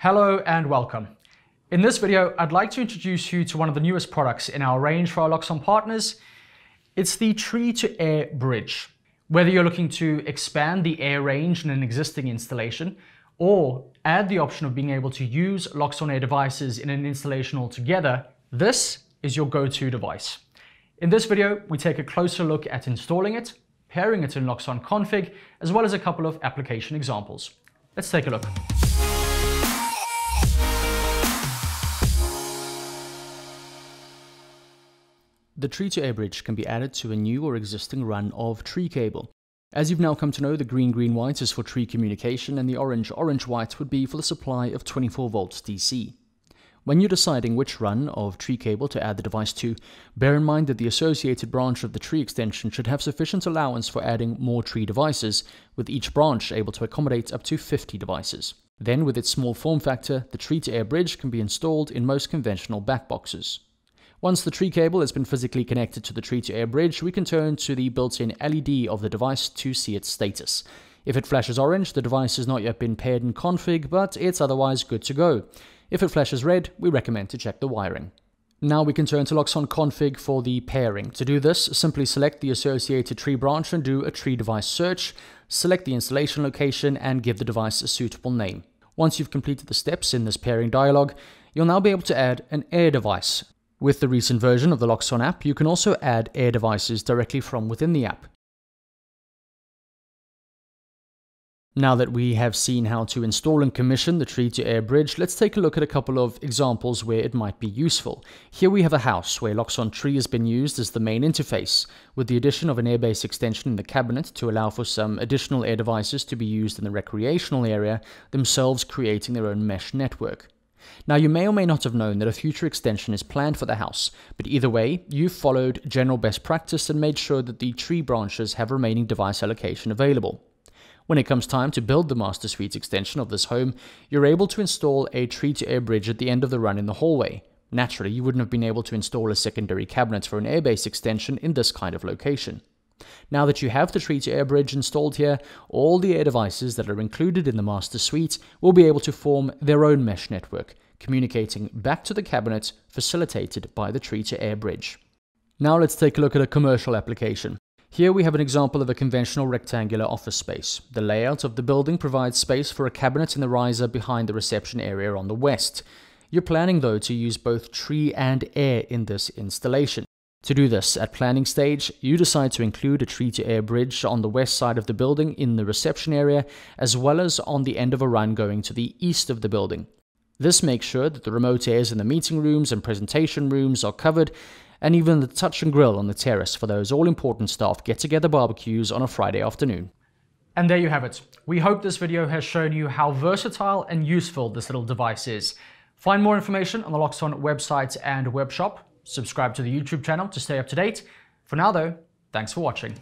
Hello and welcome. In this video, I'd like to introduce you to one of the newest products in our range for our Loxon partners. It's the Tree-to-Air Bridge. Whether you're looking to expand the air range in an existing installation or add the option of being able to use Loxon Air devices in an installation altogether, this is your go-to device. In this video, we take a closer look at installing it, pairing it in Loxon Config, as well as a couple of application examples. Let's take a look. The Tree-to-Air Bridge can be added to a new or existing run of tree cable. As you've now come to know, the green-green-white is for tree communication and the orange-orange-white would be for the supply of 24 volts DC. When you're deciding which run of tree cable to add the device to, bear in mind that the associated branch of the tree extension should have sufficient allowance for adding more tree devices, with each branch able to accommodate up to 50 devices. Then, with its small form factor, the Tree-to-Air Bridge can be installed in most conventional backboxes. Once the tree cable has been physically connected to the Tree-to-Air Bridge, we can turn to the built-in LED of the device to see its status. If it flashes orange, the device has not yet been paired in config, but it's otherwise good to go. If it flashes red, we recommend to check the wiring. Now we can turn to Loxon Config for the pairing. To do this, simply select the associated tree branch and do a tree device search, select the installation location and give the device a suitable name. Once you've completed the steps in this pairing dialog, you'll now be able to add an air device. With the recent version of the Loxon app, you can also add air devices directly from within the app. Now that we have seen how to install and commission the Tree-to-Air Bridge, let's take a look at a couple of examples where it might be useful. Here we have a house where Loxon Tree has been used as the main interface, with the addition of an airbase extension in the cabinet to allow for some additional air devices to be used in the recreational area, themselves creating their own mesh network. Now, you may or may not have known that a future extension is planned for the house, but either way, you've followed general best practice and made sure that the tree branches have remaining device allocation available. When it comes time to build the Master Suite extension of this home, you're able to install a Tree-to-Air Bridge at the end of the run in the hallway. Naturally, you wouldn't have been able to install a secondary cabinet for an airbase extension in this kind of location. Now that you have the Tree-to-Air Bridge installed here, all the air devices that are included in the Master Suite will be able to form their own mesh network, communicating back to the cabinet facilitated by the Tree-to-Air Bridge. Now let's take a look at a commercial application. Here we have an example of a conventional rectangular office space. The layout of the building provides space for a cabinet in the riser behind the reception area on the west. You're planning though to use both tree and air in this installation. To do this, at planning stage, you decide to include a Tree-to-Air Bridge on the west side of the building in the reception area, as well as on the end of a run going to the east of the building. This makes sure that the remote airs in the meeting rooms and presentation rooms are covered, and even the touch and grill on the terrace for those all-important staff get-together barbecues on a Friday afternoon. And there you have it. We hope this video has shown you how versatile and useful this little device is. Find more information on the Loxon website and web shop. Subscribe to the YouTube channel to stay up to date. For now though, thanks for watching.